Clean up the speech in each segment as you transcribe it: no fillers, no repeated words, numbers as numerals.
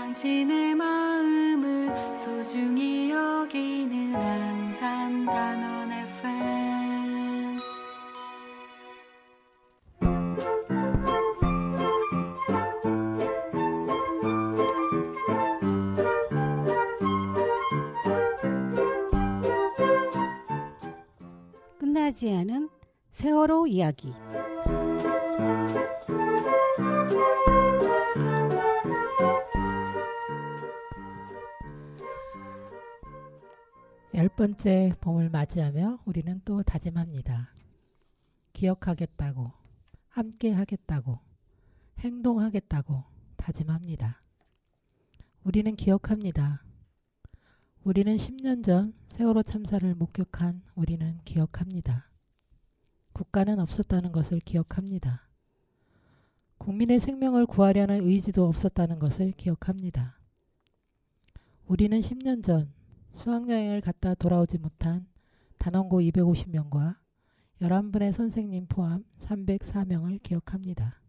당신의 마음을 소중히 여기는 안산 단원 FM. 끝나지 않은 세월호 이야기. 열 번째 봄을 맞이하며 우리는 또 다짐합니다. 기억하겠다고, 함께 하겠다고, 행동하겠다고 다짐합니다. 우리는 기억합니다. 우리는 10년 전 세월호 참사를 목격한 우리는 기억합니다. 국가는 없었다는 것을 기억합니다. 국민의 생명을 구하려는 의지도 없었다는 것을 기억합니다. 우리는 10년 전 수학여행을 갔다 돌아오지 못한 단원고 250명과 11분의 선생님 포함 304명을 기억합니다.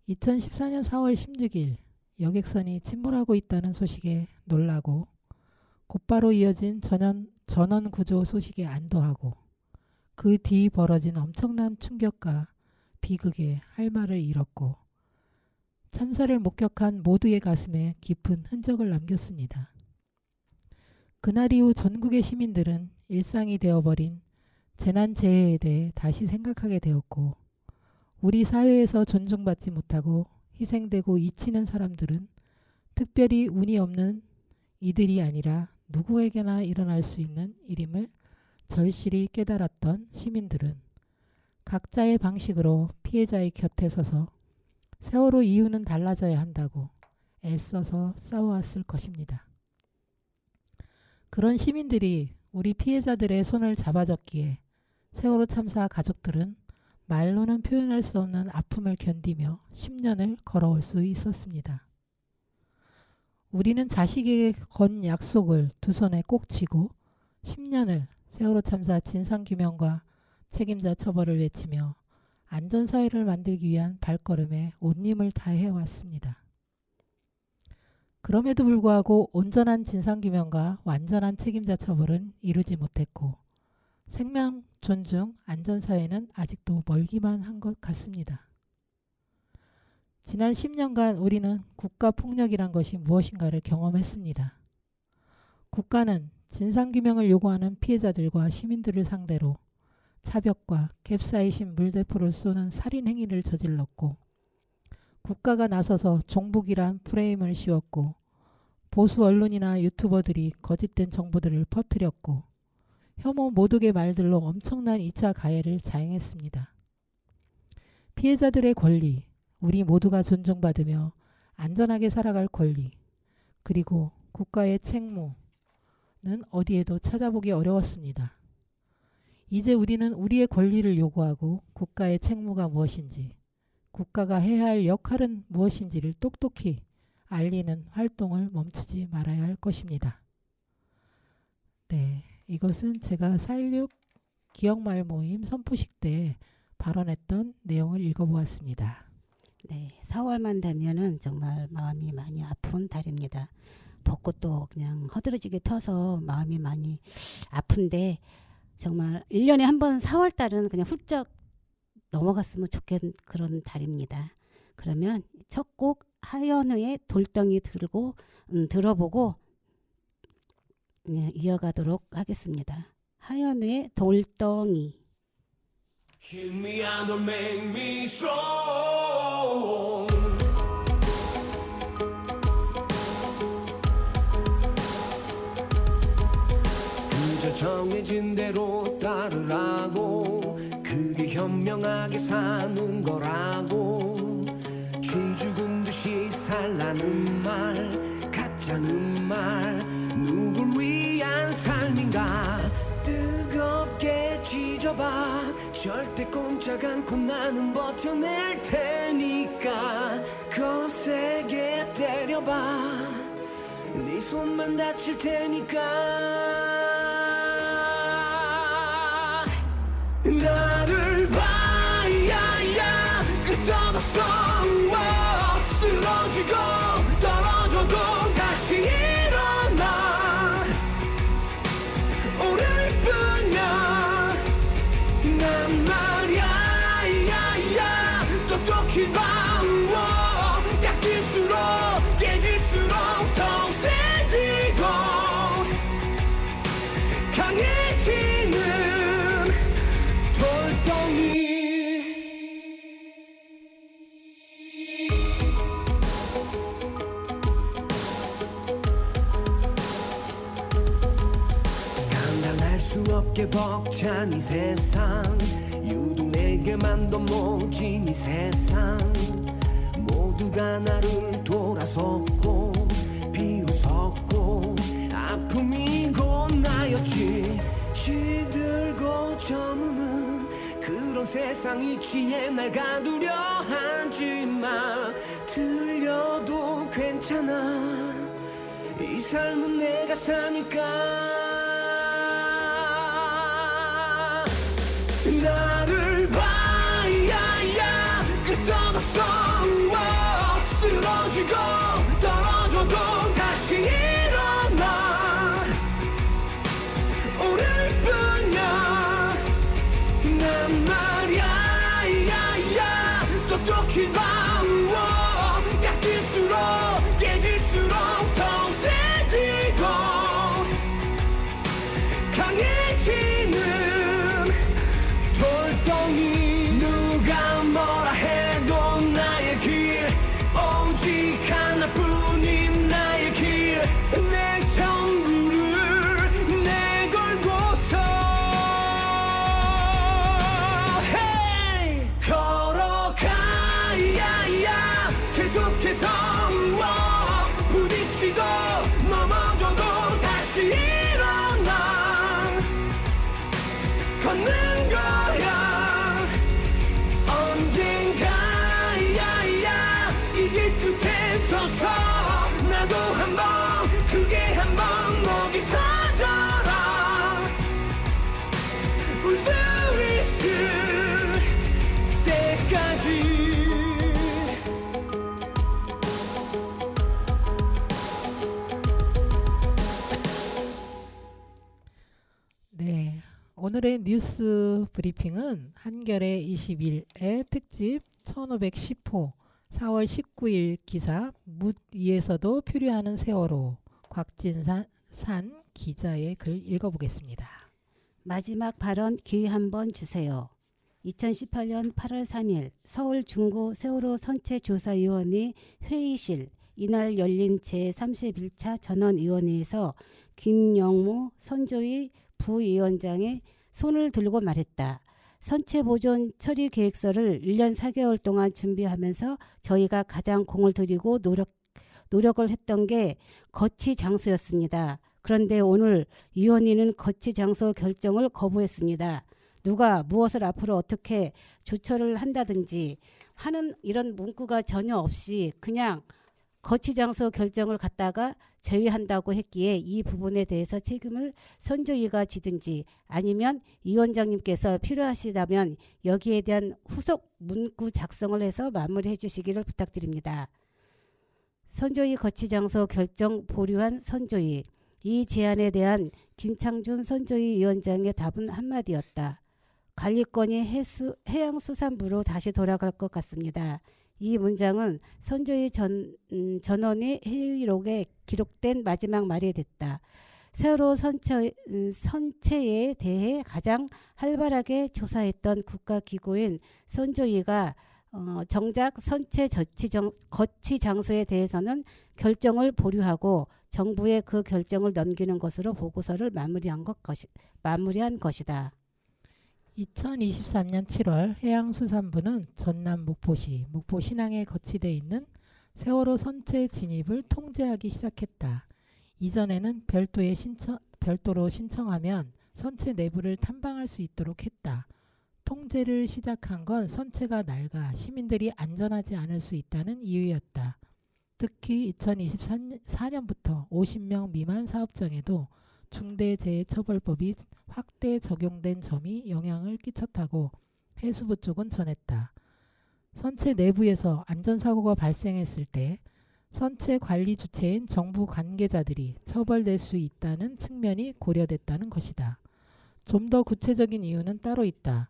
2014년 4월 16일 여객선이 침몰하고 있다는 소식에 놀라고 곧바로 이어진 전원 구조 소식에 안도하고 그 뒤 벌어진 엄청난 충격과 비극에 할 말을 잃었고 참사를 목격한 모두의 가슴에 깊은 흔적을 남겼습니다. 그날 이후 전국의 시민들은 일상이 되어버린 재난재해에 대해 다시 생각하게 되었고 우리 사회에서 존중받지 못하고 희생되고 잊히는 사람들은 특별히 운이 없는 이들이 아니라 누구에게나 일어날 수 있는 일임을 절실히 깨달았던 시민들은 각자의 방식으로 피해자의 곁에 서서 세월호 이유는 달라져야 한다고 애써서 싸워왔을 것입니다. 그런 시민들이 우리 피해자들의 손을 잡아줬기에 세월호 참사 가족들은 말로는 표현할 수 없는 아픔을 견디며 10년을 걸어올 수 있었습니다. 우리는 자식에게 건 약속을 두 손에 꼭 쥐고 10년을 세월호 참사 진상규명과 책임자 처벌을 외치며 안전사회를 만들기 위한 발걸음에 온 힘을 다해왔습니다. 그럼에도 불구하고 온전한 진상규명과 완전한 책임자 처벌은 이루지 못했고 생명 존중 안전사회는 아직도 멀기만 한 것 같습니다. 지난 10년간 우리는 국가폭력이란 것이 무엇인가를 경험했습니다. 국가는 진상규명을 요구하는 피해자들과 시민들을 상대로 차벽과 캡사이신 물대포를 쏘는 살인행위를 저질렀고 국가가 나서서 종북이란 프레임을 씌웠고 보수 언론이나 유튜버들이 거짓된 정보들을 퍼뜨렸고 혐오 모독의 말들로 엄청난 2차 가해를 자행했습니다. 피해자들의 권리, 우리 모두가 존중받으며 안전하게 살아갈 권리, 그리고 국가의 책무는 어디에도 찾아보기 어려웠습니다. 이제 우리는 우리의 권리를 요구하고 국가의 책무가 무엇인지, 국가가 해야 할 역할은 무엇인지를 똑똑히 알리는 활동을 멈추지 말아야 할 것입니다. 네, 이것은 제가 4.16 기억마을 모임 선포식 때 발언했던 내용을 읽어보았습니다. 네, 4월만 되면은 정말 마음이 많이 아픈 달입니다. 벚꽃도 그냥 허드러지게 펴서 마음이 많이 아픈데 정말 1년에 한 번 4월달은 그냥 훌쩍 넘어갔으면 좋겠는 그런 달입니다. 그러면 첫 곡 하현우의 돌덩이 들어보고 이어가도록 하겠습니다. 하현우의 돌덩이. Hit me and don't make me strong. 그저 정해진 대로 따르라고 그게 현명하게 사는 거라고 쥐 죽은 듯이 살라는 말 가짜는 말 누굴 위한 삶인가 뜨겁게 쥐져봐 절대 꼼짝 않고 나는 버텨낼 테니까 거세게 때려봐 네 손만 다칠 테니까 나를 봐야야 끝없어 쓰러지고 똑똑히 봐 깎일수록 깨질수록 더 세지고 강해지는 돌덩이 감당할 수 없게 벅찬 이 세상 유독 내게만 더 모진 이 세상 모두가 나를 돌아섰고 비웃었고 아픔이 곧 나였지 시들고 저무는 그런 세상 이치에 날 가두려 하지마 들려도 괜찮아 이 삶은 내가 사니까 나를 봐야야 끄떡없어 쓰러지고 떨어져도 다시 일어나 오늘 뿐이야 난 말야 야야 똑똑히 봐 깎일수록 깨질수록 더 세지고 강해지는 돌덩이 누가 뭐라 해도 나의 길 오직 하나뿐인 나의 길 내 전부를 내걸고서 hey! 걸어가야야 계속해서 부딪히고 넘어져도 다시 일어나 걷는 거야 언젠가 야야 이 길 끝에 서서 나도 한번 크게 한번 목이 터져라 울 수 있을 때까지 네, 오늘의 뉴스 브리핑은 한겨레 21의 특집 1510호 4월 19일 기사 묻 위에서도 표류하는 세월호 곽진산 기자의 글 읽어보겠습니다. 마지막 발언 기회 한번 주세요. 2018년 8월 3일 서울 중구 세월호 선체조사위원회 회의실 이날 열린 제31차 전원위원회에서 김영무 선조위 부위원장의 손을 들고 말했다. 선체 보존 처리 계획서를 1년 4개월 동안 준비하면서 저희가 가장 공을 들이고 노력을 했던 게 거치 장소였습니다. 그런데 오늘 위원회는 거치 장소 결정을 거부했습니다. 누가 무엇을 앞으로 어떻게 조처를 한다든지 하는 이런 문구가 전혀 없이 그냥 거치 장소 결정을 갖다가 제외한다고 했기에 이 부분에 대해서 책임을 선조위가 지든지 아니면 위원장님께서 필요하시다면 여기에 대한 후속 문구 작성을 해서 마무리해 주시기를 부탁드립니다. 선조위 거치 장소 결정 보류한 선조위. 이 제안에 대한 김창준 선조위 위원장의 답은 한마디였다. 관리권이 해양수산부로 다시 돌아갈 것 같습니다. 이 문장은 선조위 전원의 회의록에 기록된 마지막 말이 됐다. 세월호 선체에 대해 가장 활발하게 조사했던 국가기구인 선조위가 정작 선체 거치 장소에 대해서는 결정을 보류하고 정부에 그 결정을 넘기는 것으로 보고서를 마무리한 것이다. 2023년 7월 해양수산부는 전남 목포시 목포 신항에 거치돼 있는 세월호 선체 진입을 통제하기 시작했다. 이전에는 별도로 신청하면 선체 내부를 탐방할 수 있도록 했다. 통제를 시작한 건 선체가 낡아 시민들이 안전하지 않을 수 있다는 이유였다. 특히 2024년부터 50명 미만 사업장에도 중대재해처벌법이 확대 적용된 점이 영향을 끼쳤다고 해수부 쪽은 전했다. 선체 내부에서 안전사고가 발생했을 때 선체 관리 주체인 정부 관계자들이 처벌될 수 있다는 측면이 고려됐다는 것이다. 좀 더 구체적인 이유는 따로 있다.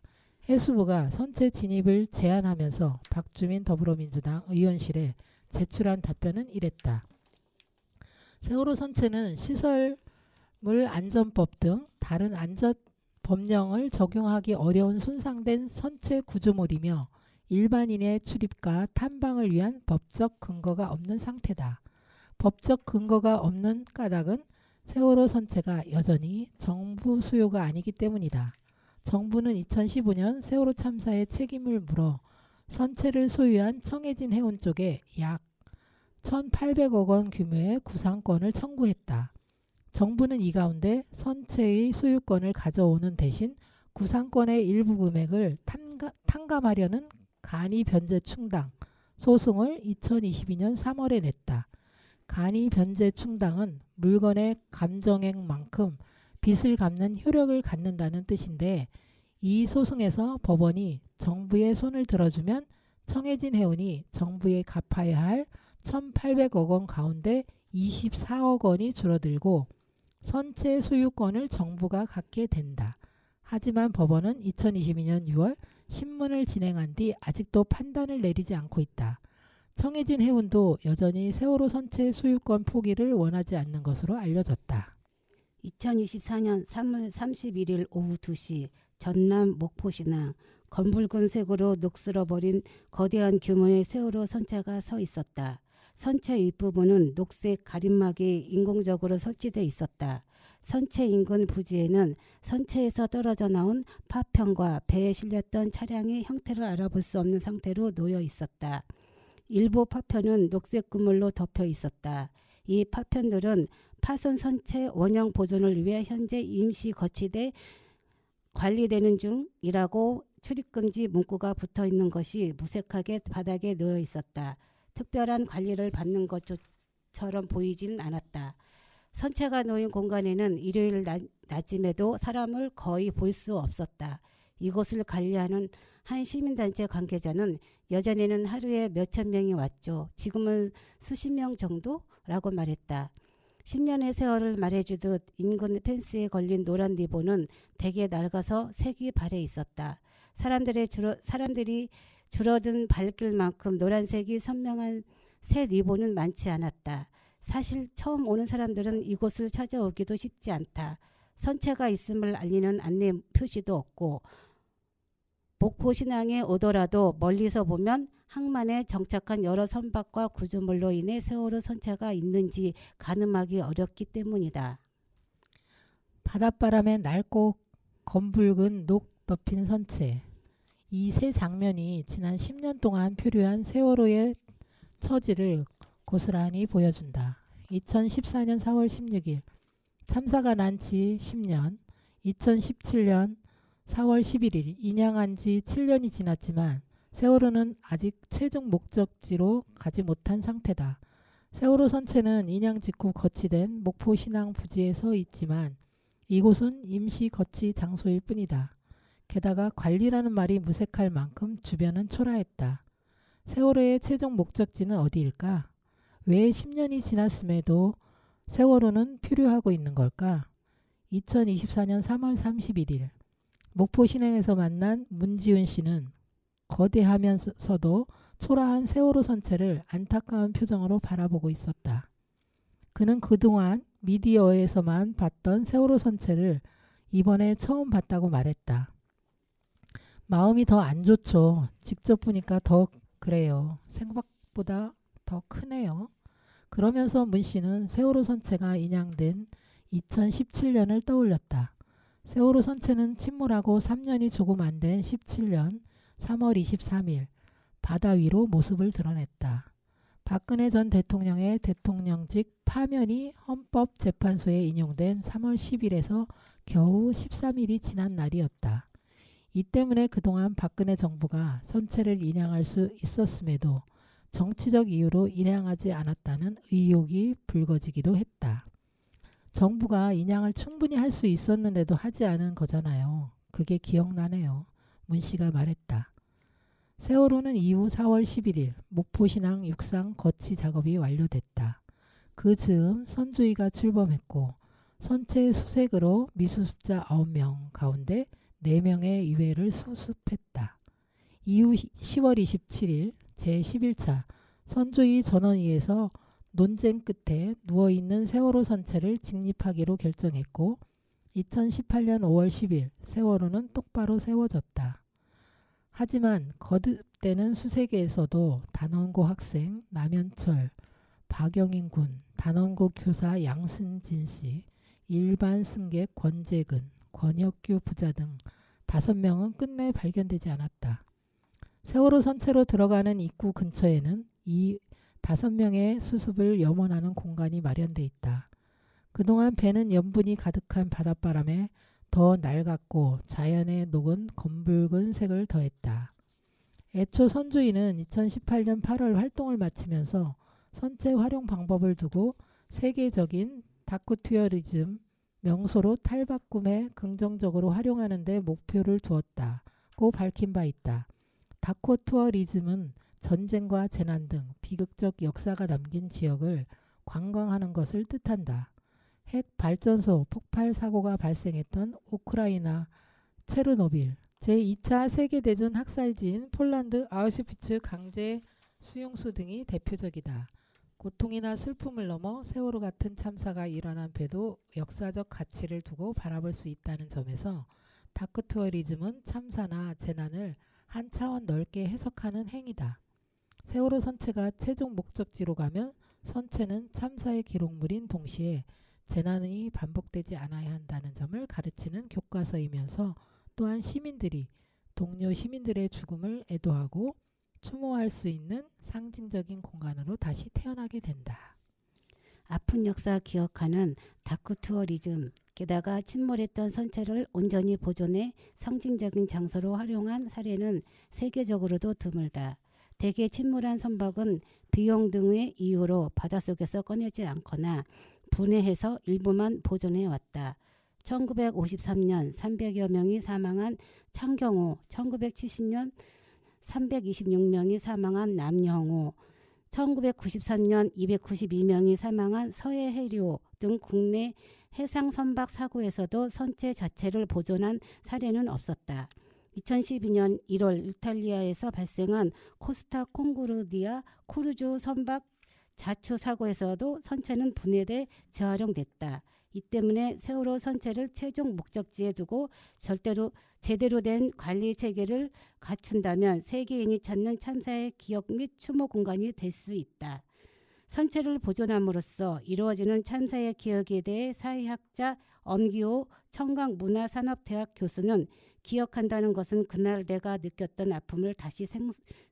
해수부가 선체 진입을 제한하면서 박주민 더불어민주당 의원실에 제출한 답변은 이랬다. 세월호 선체는 시설물 안전법 등 다른 안전 법령을 적용하기 어려운 손상된 선체 구조물이며 일반인의 출입과 탐방을 위한 법적 근거가 없는 상태다. 법적 근거가 없는 까닭은 세월호 선체가 여전히 정부 소유가 아니기 때문이다. 정부는 2015년 세월호 참사의 책임을 물어 선체를 소유한 청해진 해운 쪽에 약 1,800억 원 규모의 구상권을 청구했다. 정부는 이 가운데 선체의 소유권을 가져오는 대신 구상권의 일부 금액을 탕감하려는 간이 변제 충당 소송을 2022년 3월에 냈다. 간이 변제 충당은 물건의 감정액만큼 빚을 갚는 효력을 갖는다는 뜻인데 이 소송에서 법원이 정부의 손을 들어주면 청해진 해운이 정부에 갚아야 할 1,800억 원 가운데 24억 원이 줄어들고 선체 소유권을 정부가 갖게 된다. 하지만 법원은 2022년 6월 신문을 진행한 뒤 아직도 판단을 내리지 않고 있다. 청해진 해운도 여전히 세월호 선체 소유권 포기를 원하지 않는 것으로 알려졌다. 2024년 3월 31일 오후 2시 전남 목포시나 검붉은 색으로 녹슬어버린 거대한 규모의 세월호 선체가 서 있었다. 선체 윗부분은 녹색 가림막이 인공적으로 설치돼 있었다. 선체 인근 부지에는 선체에서 떨어져 나온 파편과 배에 실렸던 차량의 형태를 알아볼 수 없는 상태로 놓여 있었다. 일부 파편은 녹색 그물로 덮여 있었다. 이 파편들은 파손 선체 원형 보존을 위해 현재 임시 거치돼 관리되는 중이라고 출입금지 문구가 붙어 있는 것이 무색하게 바닥에 놓여 있었다. 특별한 관리를 받는 것처럼 보이진 않았다. 선체가 놓인 공간에는 일요일 낮임에도 사람을 거의 볼 수 없었다. 이곳을 관리하는 한 시민단체 관계자는 예전에는 하루에 몇천 명이 왔죠. 지금은 수십 명 정도라고 말했다. 10년의 세월을 말해주듯 인근 펜스에 걸린 노란 리본은 대개 낡아서 색이 발해 있었다. 사람들이 줄어든 발길만큼 노란색이 선명한 새 리본은 많지 않았다. 사실 처음 오는 사람들은 이곳을 찾아오기도 쉽지 않다. 선체가 있음을 알리는 안내 표시도 없고 목포 신항에 오더라도 멀리서 보면 항만에 정착한 여러 선박과 구조물로 인해 세월호 선체가 있는지 가늠하기 어렵기 때문이다. 바닷바람에 낡고 검붉은 녹 덮인 선체. 이 세 장면이 지난 10년 동안 표류한 세월호의 처지를 고스란히 보여준다. 2014년 4월 16일 참사가 난 지 10년, 2017년 4월 11일 인양한 지 7년이 지났지만 세월호는 아직 최종 목적지로 가지 못한 상태다. 세월호 선체는 인양 직후 거치된 목포 신항 부지에 서 있지만 이곳은 임시 거치 장소일 뿐이다. 게다가 관리라는 말이 무색할 만큼 주변은 초라했다. 세월호의 최종 목적지는 어디일까? 왜 10년이 지났음에도 세월호는 표류하고 있는 걸까? 2024년 3월 31일 목포 신항에서 만난 문지훈 씨는 거대하면서도 초라한 세월호 선체를 안타까운 표정으로 바라보고 있었다. 그는 그동안 미디어에서만 봤던 세월호 선체를 이번에 처음 봤다고 말했다. 마음이 더 안 좋죠. 직접 보니까 더 그래요. 생각보다 더 크네요. 그러면서 문 씨는 세월호 선체가 인양된 2017년을 떠올렸다. 세월호 선체는 침몰하고 3년이 조금 안 된 17년 3월 23일 바다 위로 모습을 드러냈다. 박근혜 전 대통령의 대통령직 파면이 헌법재판소에 인용된 3월 10일에서 겨우 13일이 지난 날이었다. 이 때문에 그동안 박근혜 정부가 선체를 인양할 수 있었음에도 정치적 이유로 인양하지 않았다는 의혹이 불거지기도 했다. 정부가 인양을 충분히 할 수 있었는데도 하지 않은 거잖아요. 그게 기억나네요. 문 씨가 말했다. 세월호는 이후 4월 11일 목포신항 육상 거치 작업이 완료됐다. 그 즈음 선주위가 출범했고 선체 수색으로 미수습자 9명 가운데 4명의 유해를 수습했다. 이후 10월 27일 제11차 선조위 전원위에서 논쟁 끝에 누워있는 세월호 선체를 직립하기로 결정했고 2018년 5월 10일 세월호는 똑바로 세워졌다. 하지만 거듭되는 수색에서도 단원고 학생 남현철, 박영인 군, 단원고 교사 양승진 씨, 일반 승객 권재근, 권혁규 부자 등 5명은 끝내 발견되지 않았다. 세월호 선체로 들어가는 입구 근처에는 이 5명의 수습을 염원하는 공간이 마련돼 있다. 그동안 배는 염분이 가득한 바닷바람에 더 낡았고 자연에 녹은 검붉은 색을 더했다. 애초 선조위는 2018년 8월 활동을 마치면서 선체 활용 방법을 두고 세계적인 다큐투어리즘 명소로 탈바꿈에 긍정적으로 활용하는 데 목표를 두었다고 밝힌 바 있다. 다큐투어리즘은 전쟁과 재난 등 비극적 역사가 담긴 지역을 관광하는 것을 뜻한다. 핵 발전소 폭발 사고가 발생했던 우크라이나 체르노빌, 제2차 세계대전 학살지인 폴란드 아우슈비츠 강제 수용소 등이 대표적이다. 고통이나 슬픔을 넘어 세월호 같은 참사가 일어난 배도 역사적 가치를 두고 바라볼 수 있다는 점에서 다큐투어리즘은 참사나 재난을 한 차원 넓게 해석하는 행위다. 세월호 선체가 최종 목적지로 가면 선체는 참사의 기록물인 동시에 재난이 반복되지 않아야 한다는 점을 가르치는 교과서이면서 또한 시민들이 동료 시민들의 죽음을 애도하고 추모할 수 있는 상징적인 공간으로 다시 태어나게 된다. 아픈 역사 기억하는 다큐투어리즘, 게다가 침몰했던 선체를 온전히 보존해 상징적인 장소로 활용한 사례는 세계적으로도 드물다. 대개 침몰한 선박은 비용 등의 이유로 바닷속에서 꺼내지 않거나 분해해서 일부만 보존해 왔다. 1953년 300여 명이 사망한 창경호, 1970년 326명이 사망한 남영호, 1993년 292명이 사망한 서해해리호 등 국내 해상 선박 사고에서도 선체 자체를 보존한 사례는 없었다. 2012년 1월 이탈리아에서 발생한 코스타 콩고르디아 크루즈 선박 자추 사고에서도 선체는 분해돼 재활용됐다. 이 때문에 세월호 선체를 최종 목적지에 두고 제대로 된 관리 체계를 갖춘다면 세계인이 찾는 참사의 기억 및 추모 공간이 될 수 있다. 선체를 보존함으로써 이루어지는 참사의 기억에 대해 사회학자 엄기호 청강문화산업대학 교수는 기억한다는 것은 그날 내가 느꼈던 아픔을 다시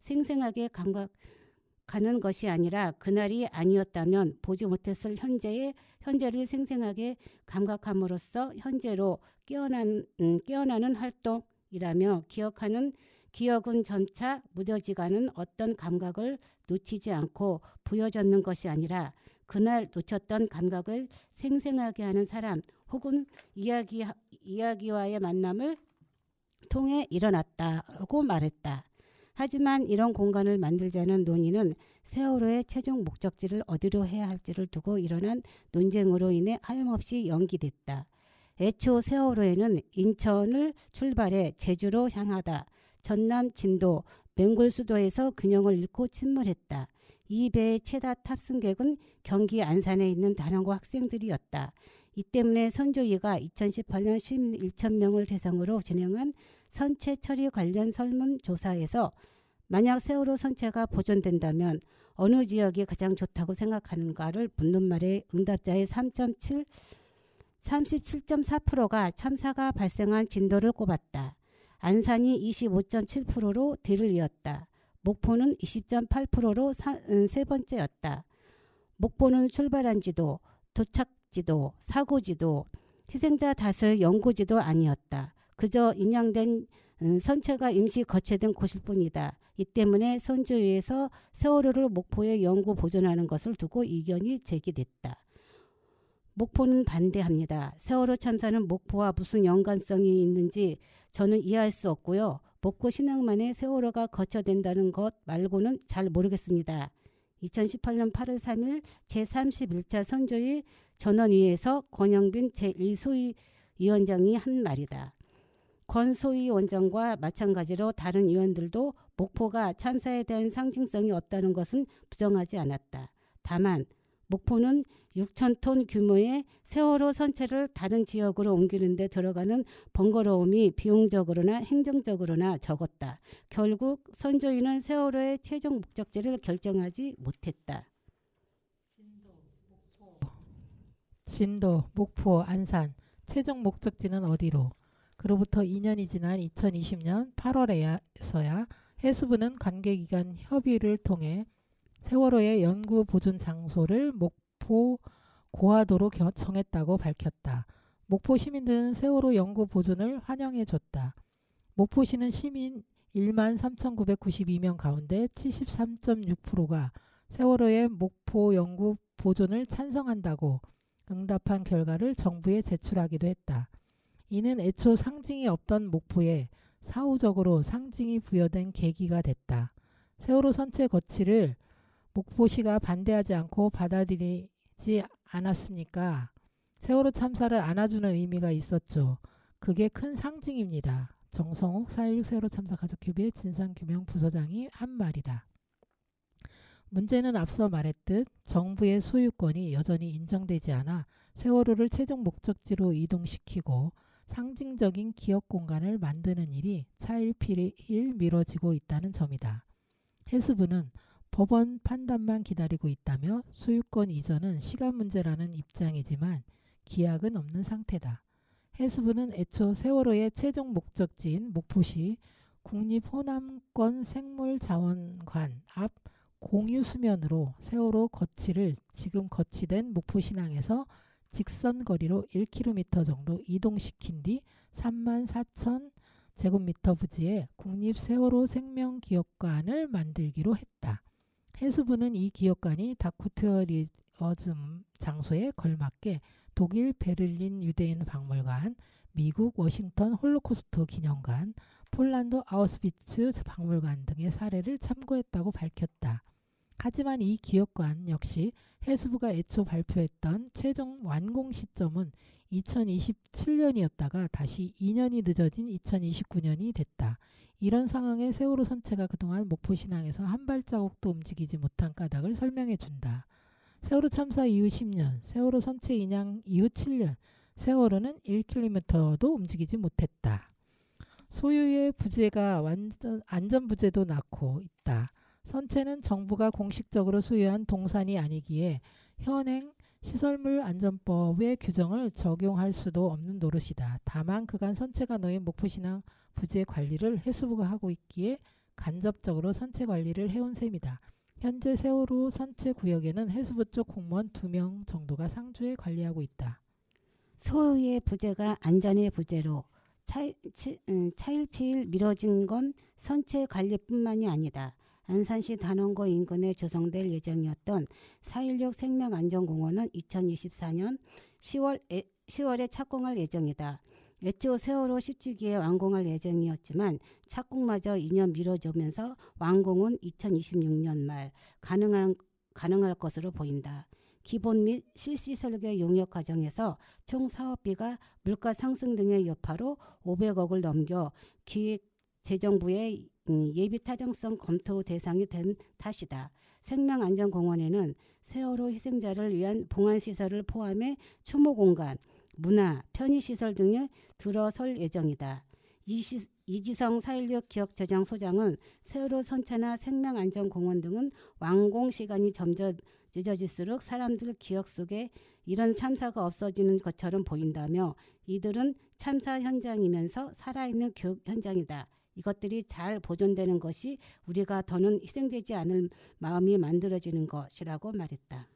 생생하게 감각하는 것이 아니라 그날이 아니었다면 보지 못했을 현재를 생생하게 감각함으로써 현재로 깨어나는 활동이라며 기억은 점차 무뎌지가는 어떤 감각을 놓치지 않고 부여잡는 것이 아니라 그날 놓쳤던 감각을 생생하게 하는 사람 혹은 이야기와의 만남을 통해 일어났다고 말했다. 하지만 이런 공간을 만들자는 논의는 세월호의 최종 목적지를 어디로 해야 할지를 두고 일어난 논쟁으로 인해 하염없이 연기됐다. 애초 세월호에는 인천을 출발해 제주로 향하다 전남 진도 맹골수도에서 균형을 잃고 침몰했다. 이 배의 최다 탑승객은 경기 안산에 있는 단원고 학생들이었다. 이 때문에 선조위가 2018년 11,000명을 대상으로 진행한 선체 처리 관련 설문조사에서 만약 세월호 선체가 보존된다면 어느 지역이 가장 좋다고 생각하는가를 묻는 말에 응답자의 37.4%가 참사가 발생한 진도를 꼽았다. 안산이 25.7%로 뒤를 이었다. 목포는 20.8%로 세 번째였다. 목포는 출발한 지도, 도착지도, 사고지도, 희생자 다수의 연고지도 아니었다. 그저 인양된 선체가 임시 거체된 곳일 뿐이다. 이 때문에 선조위에서 세월호를 목포에 연구 보존하는 것을 두고 이견이 제기됐다. 목포는 반대합니다. 세월호 참사는 목포와 무슨 연관성이 있는지 저는 이해할 수 없고요. 목포 신항만에 세월호가 거쳐된다는 것 말고는 잘 모르겠습니다. 2018년 8월 3일 제31차 선조위 전원위에서 권영빈 제1소위원장이 한 말이다. 권소희 원장과 마찬가지로 다른 위원들도 목포가 참사에 대한 상징성이 없다는 것은 부정하지 않았다. 다만 목포는 6,000톤 규모의 세월호 선체를 다른 지역으로 옮기는 데 들어가는 번거로움이 비용적으로나 행정적으로나 적었다. 결국 선조위는 세월호의 최종 목적지를 결정하지 못했다. 진도, 목포, 안산 최종 목적지는 어디로? 그로부터 2년이 지난 2020년 8월에서야 해수부는 관계기관 협의를 통해 세월호의 연구 보존 장소를 목포 고화도로 정했다고 밝혔다. 목포 시민들은 세월호 연구 보존을 환영해 줬다. 목포시는 시민 13,992명 가운데 73.6%가 세월호의 목포 연구 보존을 찬성한다고 응답한 결과를 정부에 제출하기도 했다. 이는 애초 상징이 없던 목포에 사후적으로 상징이 부여된 계기가 됐다. 세월호 선체 거치를 목포시가 반대하지 않고 받아들이지 않았습니까? 세월호 참사를 안아주는 의미가 있었죠. 그게 큰 상징입니다. 정성욱 4.16 세월호 참사 가족협의회 진상규명 부서장이 한 말이다. 문제는 앞서 말했듯 정부의 소유권이 여전히 인정되지 않아 세월호를 최종 목적지로 이동시키고 상징적인 기억 공간을 만드는 일이 차일피일 미뤄지고 있다는 점이다. 해수부는 법원 판단만 기다리고 있다며 소유권 이전은 시간 문제라는 입장이지만 기약은 없는 상태다. 해수부는 애초 세월호의 최종 목적지인 목포시 국립호남권 생물자원관 앞 공유수면으로 세월호 거치를 지금 거치된 목포신항에서 직선거리로 1km 정도 이동시킨 뒤 34,000 제곱미터 부지에 국립세월호 생명기억관을 만들기로 했다. 해수부는 이 기억관이 다쿠트리어즘 장소에 걸맞게 독일 베를린 유대인 박물관, 미국 워싱턴 홀로코스트 기념관, 폴란드 아우스비츠 박물관 등의 사례를 참고했다고 밝혔다. 하지만 이 기억관 역시 해수부가 애초 발표했던 최종 완공 시점은 2027년이었다가 다시 2년이 늦어진 2029년이 됐다. 이런 상황에 세월호 선체가 그동안 목포신항에서 한 발자국도 움직이지 못한 까닭을 설명해 준다. 세월호 참사 이후 10년, 세월호 선체 인양 이후 7년, 세월호는 1km도 움직이지 못했다. 소유의 부재가 안전부재도 낳고 있다. 선체는 정부가 공식적으로 소유한 동산이 아니기에 현행 시설물 안전법의 규정을 적용할 수도 없는 노릇이다. 다만 그간 선체가 놓인 목포신항 부재 관리를 해수부가 하고 있기에 간접적으로 선체 관리를 해온 셈이다. 현재 세월호 선체 구역에는 해수부 쪽 공무원 2명 정도가 상주해 관리하고 있다. 소유의 부재가 안전의 부재로 차일피일 미뤄진 건 선체 관리뿐만이 아니다. 안산시 단원고 인근에 조성될 예정이었던 4.16 생명안전공원은 2024년 10월에 착공할 예정이다. 애초 세월호 10주기에 완공할 예정이었지만 착공마저 2년 미뤄지면서 완공은 2026년 말 가능할 것으로 보인다. 기본 및 실시 설계 용역 과정에서 총 사업비가 물가 상승 등의 여파로 500억을 넘겨 기획재정부의 예비 타당성 검토 대상이 된 탓이다. 생명안전공원에는 세월호 희생자를 위한 봉안시설을 포함해 추모 공간, 문화, 편의시설 등이 들어설 예정이다. 이지성 4.16 기억저장소장은 세월호 선체나 생명안전공원 등은 완공 시간이 점점 늦어질수록 사람들 기억 속에 이런 참사가 없어지는 것처럼 보인다며 이들은 참사 현장이면서 살아있는 교육 현장이다. 이것들이 잘 보존되는 것이 우리가 더는 희생되지 않을 마음이 만들어지는 것이라고 말했다.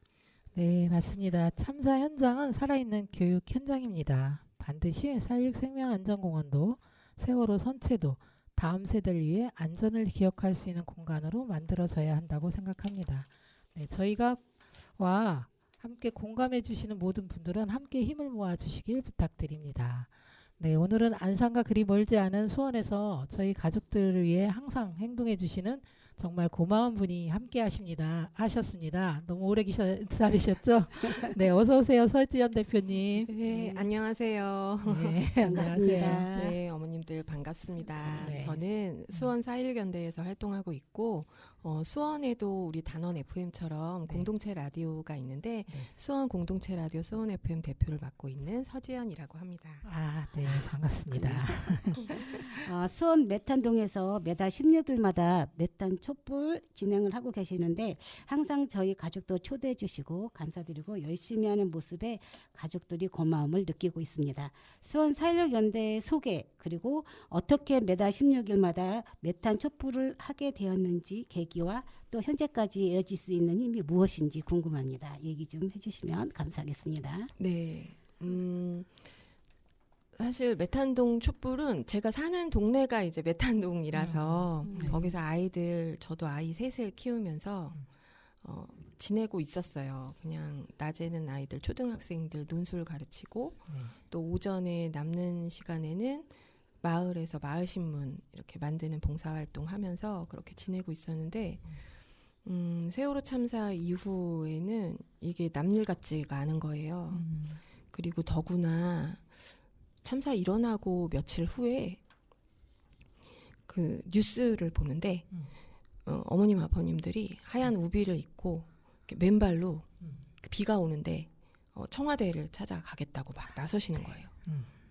네, 맞습니다. 참사 현장은 살아있는 교육 현장입니다. 반드시 4.16 생명안전공원도 세월호 선체도 다음 세대를 위해 안전을 기억할 수 있는 공간으로 만들어져야 한다고 생각합니다. 네, 저희가 함께 공감해 주시는 모든 분들은 함께 힘을 모아 주시길 부탁드립니다. 네, 오늘은 안산과 그리 멀지 않은 수원에서 저희 가족들을 위해 항상 행동해 주시는 정말 고마운 분이 함께 하셨습니다. 너무 오래 기다리셨죠? 네, 어서 오세요, 설지연 대표님. 네, 안녕하세요. 네, 반갑습니다. 네, 어머님들 반갑습니다. 네. 저는 수원 4.16연대에서 활동하고 있고 수원에도 우리 단원 FM처럼 네. 공동체 라디오가 있는데 네. 수원 공동체 라디오 수원 FM 대표를 맡고 있는 서지연이라고 합니다. 아, 네, 반갑습니다. 수원 메탄동에서 매달 16일마다 메탄 촛불 진행을 하고 계시는데 항상 저희 가족도 초대해 주시고 감사드리고 열심히 하는 모습에 가족들이 고마움을 느끼고 있습니다. 수원 4.16 연대 소개 그리고 어떻게 매달 16일마다 메탄 촛불을 하게 되었는지 계기와 또 현재까지 이어질 수 있는 힘이 무엇인지 궁금합니다. 얘기 좀 해주시면 감사하겠습니다. 네. 사실 메탄동 촛불은 제가 사는 동네가 이제 메탄동이라서 네. 거기서 저도 아이 셋을 키우면서 지내고 있었어요. 그냥 낮에는 아이들 초등학생들 논술 가르치고 네. 또 오전에 남는 시간에는 마을에서 마을신문 이렇게 만드는 봉사활동 하면서 그렇게 지내고 있었는데 세월호 참사 이후에는 이게 남일 같지가 않은 거예요. 그리고 더구나 참사 일어나고 며칠 후에 그 뉴스를 보는데 어머님 아버님들이 하얀 우비를 입고 이렇게 맨발로 비가 오는데 청와대를 찾아가겠다고 막 나서시는 거예요.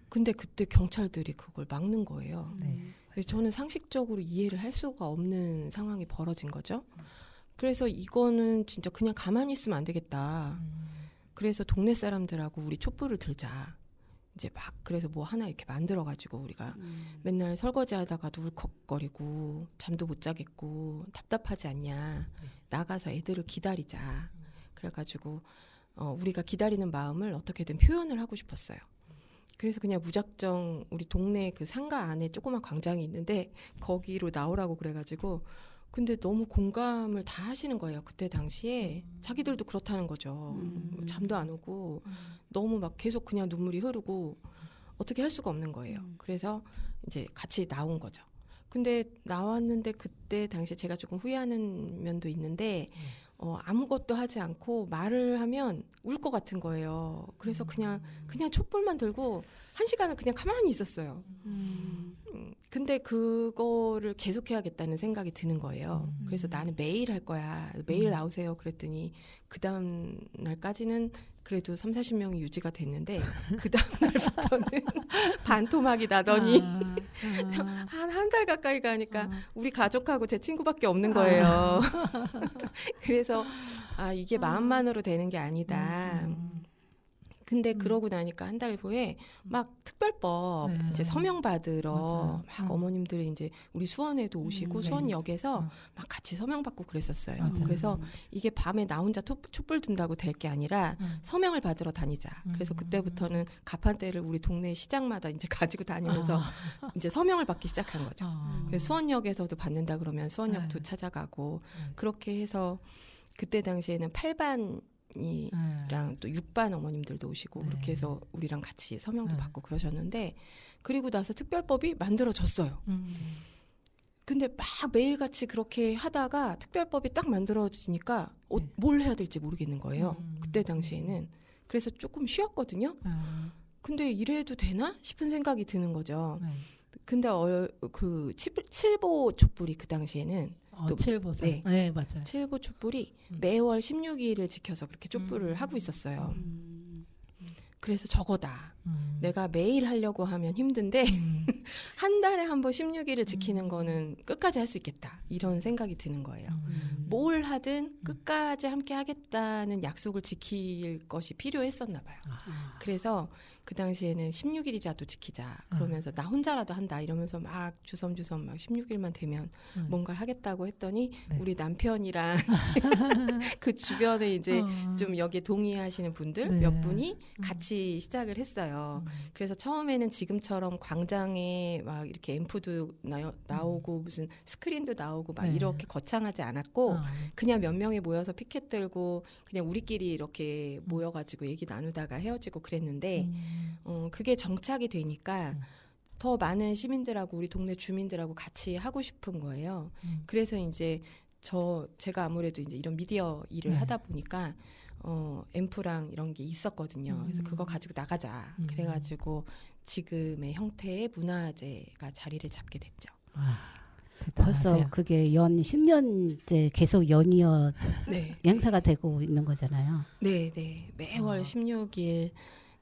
근데 그때 경찰들이 그걸 막는 거예요. 네. 그래서 저는 상식적으로 이해를 할 수가 없는 상황이 벌어진 거죠. 그래서 이거는 진짜 그냥 가만히 있으면 안 되겠다. 그래서 동네 사람들하고 우리 촛불을 들자. 이제 막 그래서 뭐 하나 이렇게 만들어가지고 우리가 맨날 설거지하다가도 울컥거리고 잠도 못 자겠고 답답하지 않냐. 나가서 애들을 기다리자. 그래가지고 우리가 기다리는 마음을 어떻게든 표현을 하고 싶었어요. 그래서 그냥 무작정 우리 동네 그 상가 안에 조그만 광장이 있는데 거기로 나오라고 그래가지고 근데 너무 공감을 다 하시는 거예요. 그때 당시에 자기들도 그렇다는 거죠. 잠도 안 오고 너무 막 계속 그냥 눈물이 흐르고 어떻게 할 수가 없는 거예요. 그래서 이제 같이 나온 거죠. 근데 나왔는데 그때 당시에 제가 조금 후회하는 면도 있는데 아무것도 하지 않고 말을 하면 울 것 같은 거예요. 그래서 그냥 촛불만 들고 1시간을 그냥 가만히 있었어요. 근데 그거를 계속해야겠다는 생각이 드는 거예요. 그래서 나는 매일 할 거야. 매일 나오세요. 그랬더니 그 다음 날까지는 그래도 30-40명이 유지가 됐는데 그 다음 날부터는 반토막이 나더니 한 달 가까이 가니까 우리 가족하고 제 친구밖에 없는 거예요. 그래서 이게 마음만으로 되는 게 아니다. 근데 그러고 나니까 한 달 후에 막 특별법 이제 서명 받으러 막 어머님들이 이제 우리 수원에도 오시고 수원역에서 막 같이 서명 받고 그랬었어요. 맞아요. 그래서 이게 밤에 나 혼자 촛불 든다고 될 게 아니라 서명을 받으러 다니자. 그래서 그때부터는 가판대를 우리 동네 시장마다 이제 가지고 다니면서 이제 서명을 받기 시작한 거죠. 그래서 수원역에서도 받는다 그러면 수원역도 찾아가고 그렇게 해서 그때 당시에는 8반 이랑 또 6반 어머님들도 오시고 그렇게 해서 우리랑 같이 서명도 받고 그러셨는데 그리고 나서 특별법이 만들어졌어요. 근데 막 매일같이 그렇게 하다가 특별법이 딱 만들어지니까 뭘 해야 될지 모르겠는 거예요. 그때 당시에는. 그래서 조금 쉬었거든요. 근데 이래도 되나 싶은 생각이 드는 거죠. 근데 그 칠보 촛불이 그 당시에는 또 칠보사. 네. 네, 맞아요. 칠보 촛불이 매월 16일을 지켜서 그렇게 촛불을 하고 있었어요. 그래서 저거다. 내가 매일 하려고 하면 힘든데 한 달에 한 번 16일을 지키는 거는 끝까지 할 수 있겠다. 이런 생각이 드는 거예요. 뭘 하든 끝까지 함께 하겠다는 약속을 지킬 것이 필요했었나 봐요. 그래서 그 당시에는 16일이라도 지키자. 그러면서 나 혼자라도 한다. 이러면서 막 주섬주섬 막 16일만 되면 뭔가를 하겠다고 했더니 우리 남편이랑 그 주변에 이제 좀 여기에 동의하시는 분들 몇 분이 같이 시작을 했어요. 그래서 처음에는 지금처럼 광장에 막 이렇게 앰프도 나오고 무슨 스크린도 나오고 막 이렇게 거창하지 않았고 그냥 몇 명이 모여서 피켓 들고 그냥 우리끼리 이렇게 모여가지고 얘기 나누다가 헤어지고 그랬는데 그게 정착이 되니까 더 많은 시민들하고 우리 동네 주민들하고 같이 하고 싶은 거예요. 그래서 이제 제가 아무래도 이제 이런 미디어 일을 네. 하다 보니까 앰프랑 이런 게 있었거든요. 그래서 그거 가지고 나가자. 그래가지고 지금의 형태의 문화재가 자리를 잡게 됐죠. 벌써 대단하세요. 그게 연 10년째 계속 연이어 네, 행사가 되고 있는 거잖아요. 네, 네. 매월 16일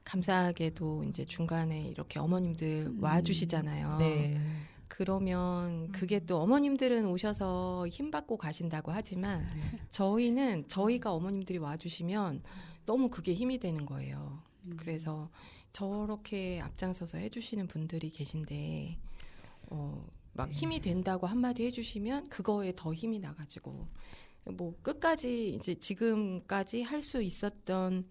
감사하게도 이제 중간에 이렇게 어머님들 와주시잖아요. 네. 그러면 그게 또 어머님들은 오셔서 힘 받고 가신다고 하지만 저희는 저희가 어머님들이 와주시면 너무 그게 힘이 되는 거예요. 그래서 저렇게 앞장서서 해주시는 분들이 계신데 막 힘이 된다고 한마디 해주시면 그거에 더 힘이 나가지고 뭐 끝까지 이제 지금까지 할 수 있었던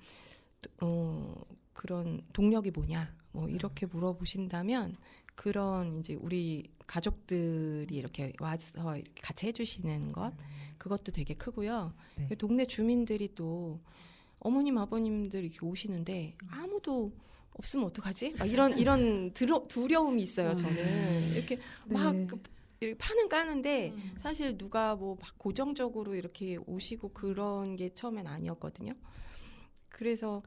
그런 동력이 뭐냐 뭐 이렇게 물어보신다면 그런 이제 우리 가족들이 이렇게 와서 이렇게 같이 해주시는 것 그것도 되게 크고요. 네. 동네 주민들이 또 어머님 아버님들 이렇게 오시는데 아무도 없으면 어떡하지? 막 이런 두려움이 있어요. 저는 이렇게 막 네. 이렇게 파는 까는데 사실 누가 뭐 막 고정적으로 이렇게 오시고 그런 게 처음엔 아니었거든요. 그래서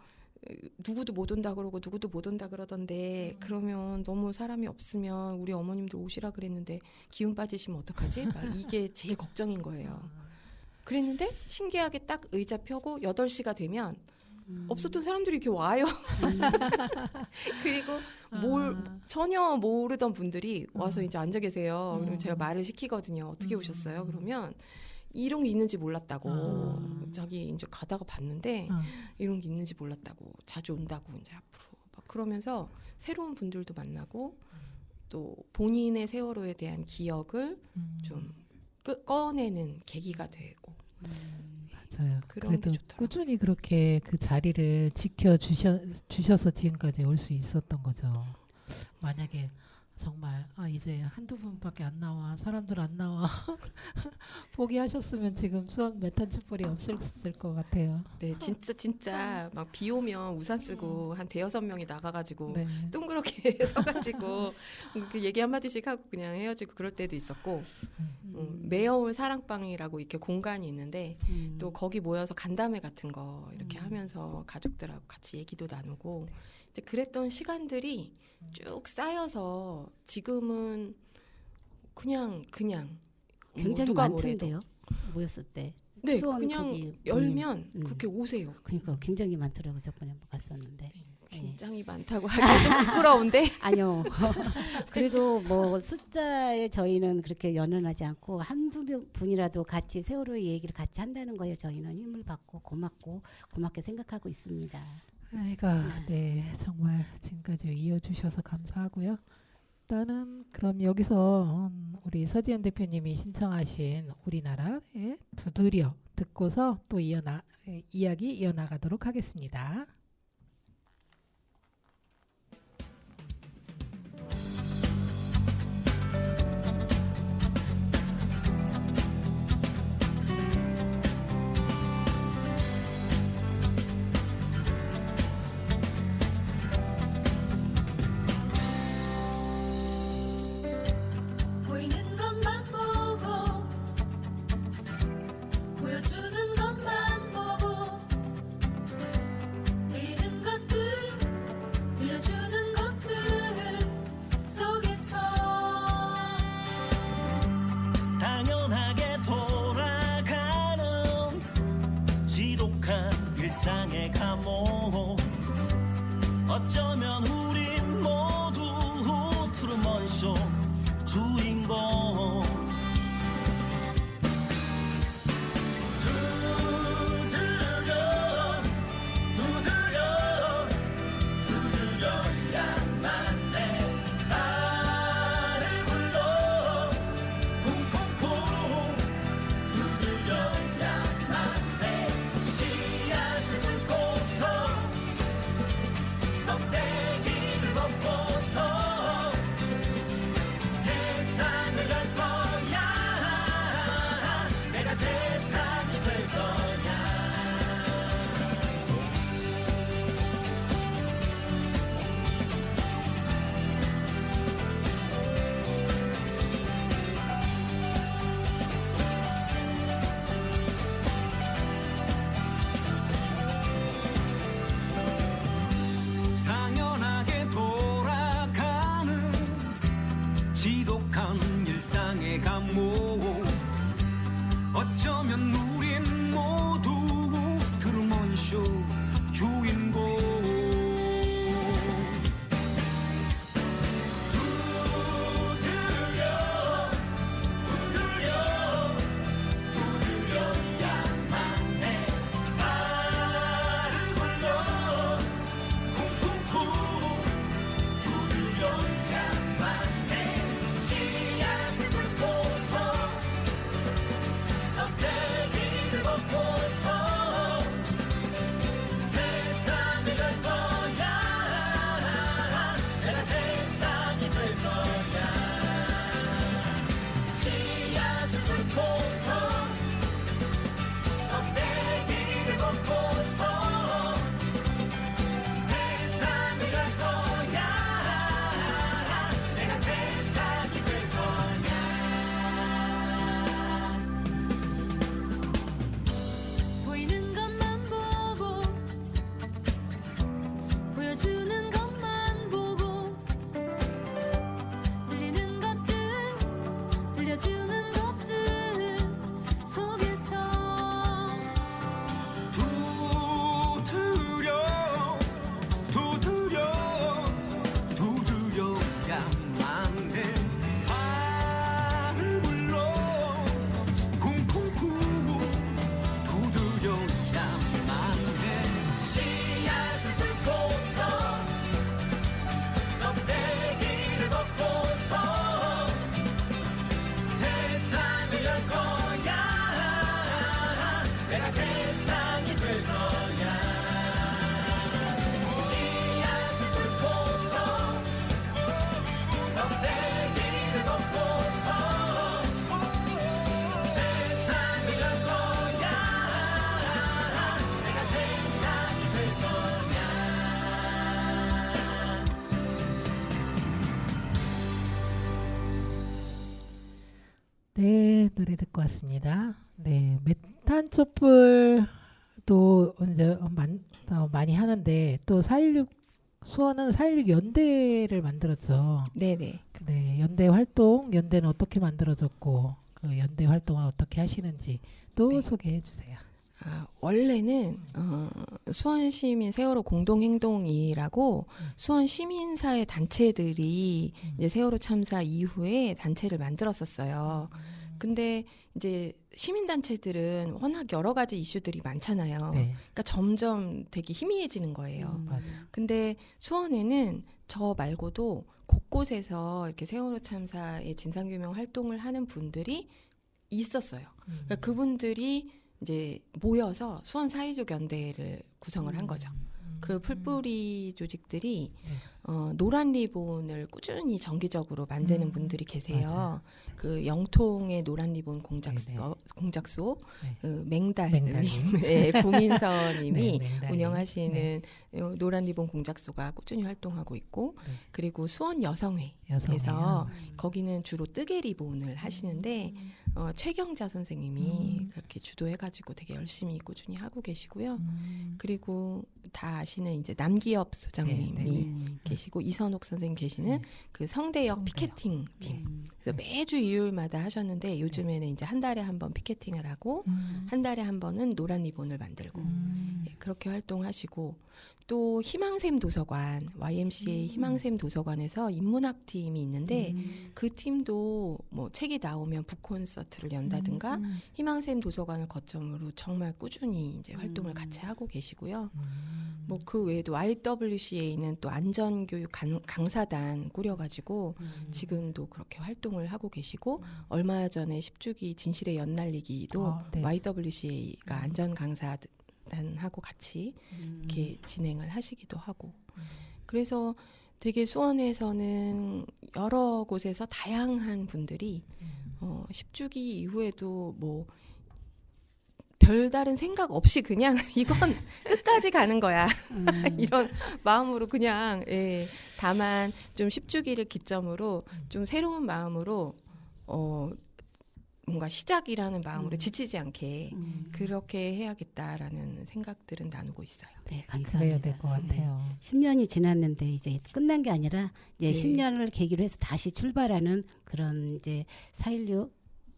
누구도 못 온다 그러고 누구도 못 온다 그러던데 그러면 너무 사람이 없으면 우리 어머님들 오시라 그랬는데 기운 빠지시면 어떡하지? 막 이게 제일 걱정인 거예요. 그랬는데 신기하게 딱 의자 펴고 8시가 되면 없었던 사람들이 이렇게 와요. 그리고 전혀 모르던 분들이 와서 이제 앉아 계세요. 그러면 제가 말을 시키거든요. 어떻게 오셨어요? 그러면 이런 게 있는지 몰랐다고. 자기 이제 가다가 봤는데 이런 게 있는지 몰랐다고. 자주 온다고 이제 앞으로. 막 그러면서 새로운 분들도 만나고 또 본인의 세월호에 대한 기억을 좀 꺼내는 계기가 되고. 맞아요. 그런 게 그래도 좋더라고요. 꾸준히 그렇게 그 자리를 지켜주셔서 지금까지 올 수 있었던 거죠. 만약에 정말 이제 한두 분밖에 안 나와 사람들 안 나와 포기하셨으면 지금 수원 메탄 촛불이 없었을 것 같아요. 네, 진짜 막 비 오면 우산 쓰고 한 5-6명이 나가가지고 네. 둥그렇게 서가지고 그 얘기 한마디씩 하고 그냥 헤어지고 그럴 때도 있었고 매여울 사랑방이라고 이렇게 공간이 있는데 또 거기 모여서 간담회 같은 거 이렇게 하면서 가족들하고 같이 얘기도 나누고 이제 그랬던 시간들이 쭉 쌓여서 지금은 그냥 굉장히 누가 많던데요. 모였을 때. 네, 수원 그냥 거기 열면 모임. 그렇게 오세요. 그러니까 굉장히 많더라고요. 저번에 한번 갔었는데. 굉장히 많다고 하기 좀 부끄러운데 아니요. 그래도 뭐 숫자에 저희는 그렇게 연연하지 않고 한두 분이라도 같이 세월호의 얘기를 같이 한다는 거에 저희는 힘을 받고 고맙게 생각하고 있습니다. 아이고, 네, 정말 지금까지 이어주셔서 감사하고요. 일단은 그럼 여기서 우리 서지현 대표님이 신청하신 우리나라의 두드려 듣고서 또 이야기 이어나가도록 하겠습니다. 보이는 것만 보고 보여주는 것만 보고 들리는 것들 들려주는 것들 속에서 당연하게 돌아가는 지독한 일상의 감옥 어쩌면 우린 모두 트루먼쇼 주인공 두드려야만 해 나를 불러 쿵쿵쿵 두드려야만 해 씨앗을 꽂고서 너 때문에 것 같습니다. 네, 메탄 촛불도 이제 많이 하는데 또 4.16 수원은 4.16 연대를 만들었죠. 네네. 네, 연대 활동, 연대는 어떻게 만들어졌고 그 연대 활동을 어떻게 하시는지 또 네. 소개해 주세요. 원래는 수원시민 세월호 공동행동이라고 수원 시민사회 단체들이 이제 세월호 참사 이후에 단체를 만들었었어요. 근데 이제 시민단체들은 워낙 여러 가지 이슈들이 많잖아요. 네, 그러니까 점점 되게 희미해지는 거예요. 맞아요. 근데 수원에는 저 말고도 곳곳에서 이렇게 세월호 참사의 진상규명 활동을 하는 분들이 있었어요. 그러니까 그분들이 이제 모여서 수원 4.16 연대를 구성을 한 거죠. 그 풀뿌리 조직들이 노란 리본을 꾸준히 정기적으로 만드는 분들이 계세요. 맞아요. 그 영통의 노란 리본 공작소 네. 그 맹달님, 맹달님. 네, 구민서님이 네, 맹달님. 운영하시는 노란 리본 공작소가 꾸준히 활동하고 있고, 네. 그리고 수원 여성회에서 여성이요. 거기는 주로 뜨개 리본을 하시는데 최경자 선생님이 그렇게 주도해가지고 되게 열심히 꾸준히 하고 계시고요. 그리고 다 아시는 이제 남기엽 소장님이 네, 네, 계시고 이선옥 선생님 계시는 그 성대역 성대역. 피켓팅 팀. 그래서 매주 일요일마다 하셨는데 요즘에는 이제 한 달에 한 번 피켓팅을 하고 한 달에 한 번은 노란 리본을 만들고 예, 그렇게 활동하시고, 또 희망샘 도서관, YMCA 희망샘 도서관에서 인문학 팀이 있는데 그 팀도 뭐 책이 나오면 북콘서트를 연다든가 희망샘 도서관을 거점으로 정말 꾸준히 이제 활동을 같이 하고 계시고요. 뭐 그 외에도 YWCA는 또 안전교육 강사단 꾸려가지고 지금도 그렇게 활동을 하고 계시고, 얼마 전에 10주기 진실의 연날리기도 네. YWCA가 안전 강사단하고 같이 이렇게 진행을 하시기도 하고, 그래서 되게 수원에서는 여러 곳에서 다양한 분들이 10주기 이후에도 뭐 별다른 생각 없이 그냥 이건 끝까지 가는 거야 이런 마음으로 그냥 다만 좀 10주기를 기점으로 좀 새로운 마음으로 뭔가 시작이라는 마음으로 지치지 않게 그렇게 해야겠다라는 생각들은 나누고 있어요. 네, 그래야 감사합니다. 될 것 같아요. 10년이 지났는데 이제 끝난 게 아니라 이제 네. 10년을 계기로 해서 다시 출발하는 그런 이제 4.16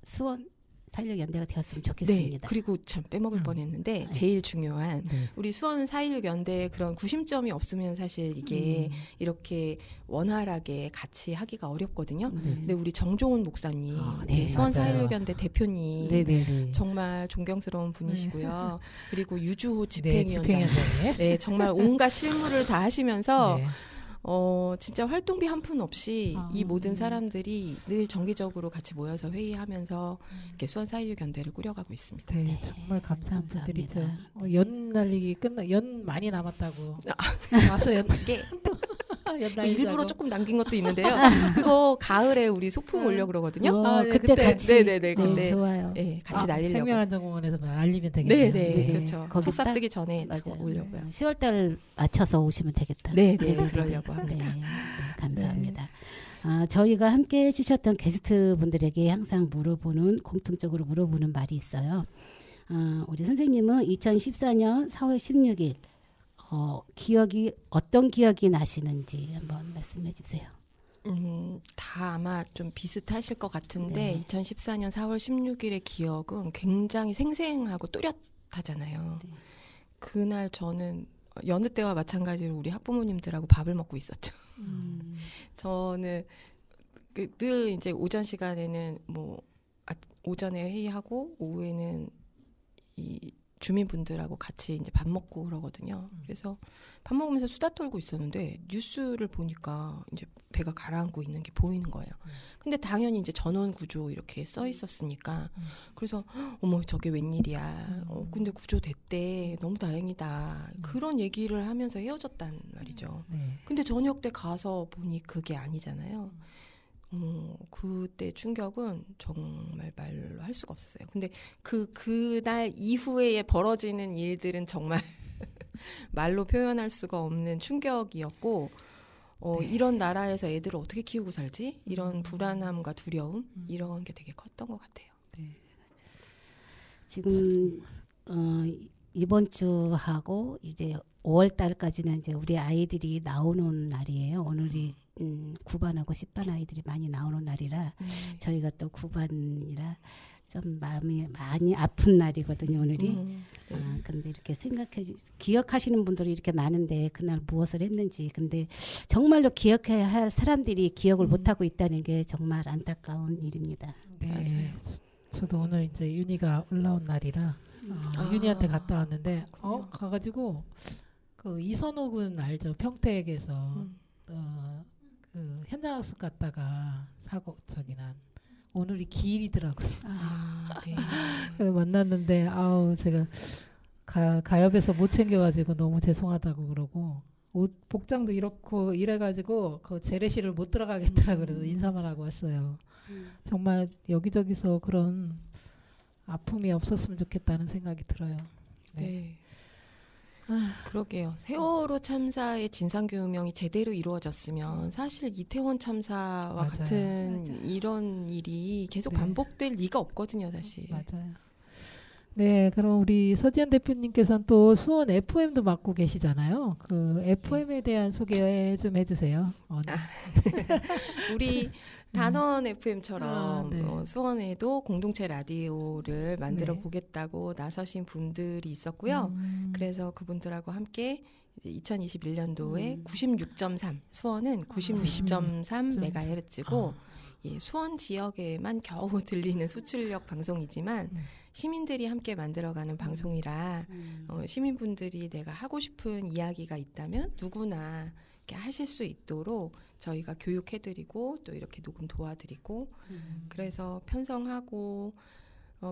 수원 4.16 연대가 되었으면 네, 좋겠습니다. 그리고 참 빼먹을 뻔했는데 제일 중요한 네. 우리 수원 4.16 연대의 그런 구심점이 없으면 사실 이게 이렇게 원활하게 같이 하기가 어렵거든요. 근데 우리 정종훈 목사님, 네, 우리 수원 맞아요. 4.16 연대 대표님 네네네. 정말 존경스러운 분이시고요. 그리고 유주호 네, 집행위원장, 집행위원장님. 네, 정말 온갖 실무를 다 하시면서 네. 진짜 활동비 한 푼 없이 이 모든 사람들이 늘 정기적으로 같이 모여서 회의하면서 이렇게 수원 4.16 연대를 꾸려가고 있습니다. 네, 정말 감사한 감사합니다. 분들이죠. 연 날리기 연 많이 남았다고. 와서 연 이게 연 그 날리자고. 일부러 조금 남긴 것도 있는데요. 그거 가을에 우리 소풍 오려고 그러거든요. 네, 그때 그때. 같이 네네네. 네, 근데 좋아요. 네, 같이 날리려고. 생명안전공원에서 날리면 되겠네요. 네네. 네. 그렇죠. 거기 첫싹 딱- 뜨기 전에 맞아요. 오려고요. 10월달 맞춰서 오시면 되겠다. 네네. 네네네. 그러려고 네, 합니다. 네, 감사합니다. 저희가 함께 해주셨던 게스트 분들에게 항상 공통적으로 물어보는 말이 있어요. 우리 선생님은 2014년 4월 16일 어떤 기억이 나시는지 한번 말씀해 주세요. 다 아마 좀 비슷하실 것 같은데 네. 2014년 4월 16일의 기억은 굉장히 생생하고 또렷하잖아요. 네. 그날 저는 여느 때와 마찬가지로 우리 학부모님들하고 밥을 먹고 있었죠. 저는 늘 이제 오전 시간에는 오전에 회의하고 오후에는 이 주민분들하고 같이 이제 밥 먹고 그러거든요. 그래서 밥 먹으면서 수다 떨고 있었는데 뉴스를 보니까 이제 배가 가라앉고 있는 게 보이는 거예요. 근데 당연히 이제 전원 구조 이렇게 써 있었으니까 그래서 어머 저게 웬일이야. 근데 구조됐대. 너무 다행이다. 그런 얘기를 하면서 헤어졌단 말이죠. 네. 근데 저녁 때 가서 보니 그게 아니잖아요. 그때 충격은 정말 말로 할 수가 없었어요. 근데 그날 이후에 벌어지는 일들은 정말 말로 표현할 수가 없는 충격이었고, 이런 나라에서 애들을 어떻게 키우고 살지? 이런 불안함과 두려움 이런 게 되게 컸던 것 같아요. 지금 이번 주 하고 이제 5월 달까지는 이제 우리 아이들이 나오는 날이에요. 오늘이 9반하고 10반 아이들이 많이 나오는 날이라 저희가 또 9반이라 좀 마음이 많이 아픈 날이거든요. 오늘이. 네. 근데 이렇게 기억하시는 분들이 이렇게 많은데 그날 무엇을 했는지, 근데 정말로 기억해야 할 사람들이 기억을 못하고 있다는 게 정말 안타까운 일입니다. 네. 맞아요. 저도 오늘 이제 윤희가 올라온 날이라 윤희한테 갔다 왔는데 그렇군요. 가가지고 그 이선옥은 알죠? 평택에서 그 현장학습 갔다가 사고 저기 난 오늘이 기일이더라고요. 네. 그래서 만났는데 아우 제가 가협에서 못 챙겨가지고 너무 죄송하다고 그러고 옷 복장도 이렇고 이래가지고 그 재래시를 못 들어가겠더라 그래서 인사만 하고 왔어요. 정말 여기저기서 그런 아픔이 없었으면 좋겠다는 생각이 들어요. 네. 아. 그러게요. 세월호 참사의 진상규명이 제대로 이루어졌으면 사실 이태원 참사와 맞아요. 같은 이런 일이 계속 네. 반복될 리가 없거든요, 사실. 맞아요. 네, 그럼 우리 서지현 대표님께서는 또 수원 FM도 맡고 계시잖아요. 그 FM에 대한 소개 좀 해주세요. 우리 단원 FM처럼 네. 수원에도 공동체 라디오를 만들어 네. 보겠다고 나서신 분들이 있었고요. 그래서 그분들하고 함께 2021년도에 96.3 수원은 96.3 메가헤르츠고 예, 수원 지역에만 겨우 들리는 소출력 방송이지만 시민들이 함께 만들어가는 방송이라 시민분들이 내가 하고 싶은 이야기가 있다면 누구나 이렇게 하실 수 있도록 저희가 교육해드리고 또 이렇게 녹음 도와드리고 그래서 편성하고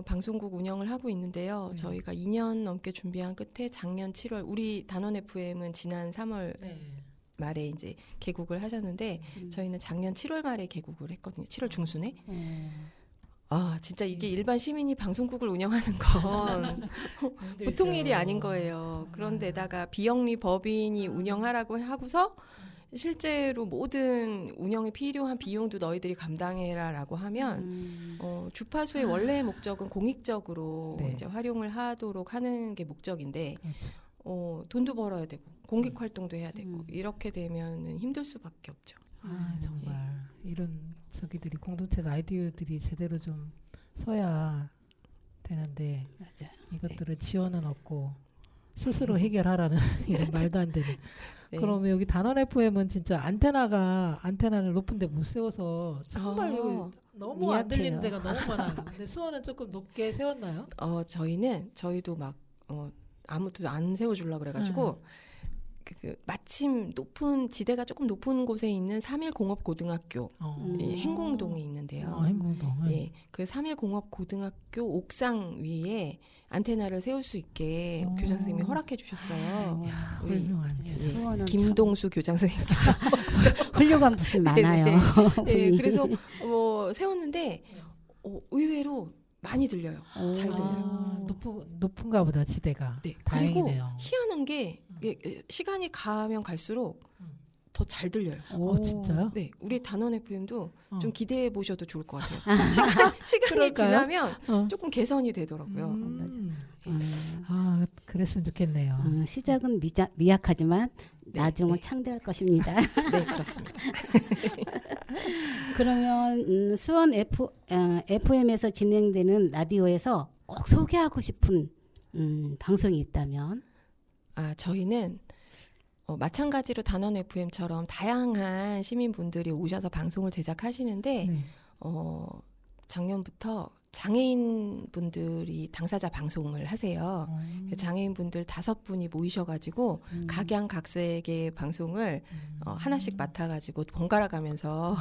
방송국 운영을 하고 있는데요. 저희가 2년 넘게 준비한 끝에 작년 7월 우리 단원 FM은 지난 3월 말에 이제 개국을 하셨는데 저희는 작년 7월 말에 개국을 했거든요. 7월 중순에. 아 진짜 이게 일반 시민이 방송국을 운영하는 건 보통 일이 아닌 거예요. 그런데다가 비영리 법인이 운영하라고 하고서 실제로 모든 운영에 필요한 비용도 너희들이 감당해라라고 하면 주파수의 원래의 목적은 공익적으로 네. 이제 활용을 하도록 하는 게 목적인데 돈도 벌어야 되고 공익 활동도 해야 되고 이렇게 되면은 힘들 수밖에 없죠. 아 정말 이런 저기들이 공동체 아이디어들이 제대로 좀 서야 되는데 맞아요. 이것들은 지원은 없고 스스로 해결하라는 이런 말도 안 되는. 네. 그럼 여기 단원 FM은 진짜 안테나를 높은 데 못 세워서 정말 여기 너무 안 들리는 데가 너무 많아요. 근데 수원은 조금 높게 세웠나요? 저희도 막 아무도 안 세워주려고 그래가지고 마침 높은 지대가 조금 높은 곳에 있는 3.1공업고등학교 행궁동에 있는데요. 행궁동. 예, 그 3.1공업고등학교 옥상 위에 안테나를 세울 수 있게 교장 선생님이 허락해 주셨어요. 우리 훌륭한 교수. 수원은 김동수 교장 선생님께서 훌륭한 분이 많아요. 예, 분이. 그래서 세웠는데 의외로 많이 들려요. 잘 들려요. 높은가 보다 지대가. 네. 다행이네요. 그리고 희한한 게 시간이 가면 갈수록 더 잘 들려요. 진짜요? 네, 우리 단원 FM도 좀 기대해 보셔도 좋을 것 같아요. 시간이 그럴까요? 지나면 조금 개선이 되더라고요. 그랬으면 좋겠네요. 시작은 미약하지만 나중은 네. 창대할 것입니다. 네, 그렇습니다. 그러면 수원 FM에서 진행되는 라디오에서 꼭 소개하고 싶은 방송이 있다면? 저희는 마찬가지로 단원 FM처럼 다양한 시민분들이 오셔서 방송을 제작하시는데 네. 작년부터 장애인분들이 당사자 방송을 하세요. 장애인분들 5분이 모이셔가지고 각양각색의 방송을 하나씩 맡아가지고 번갈아 가면서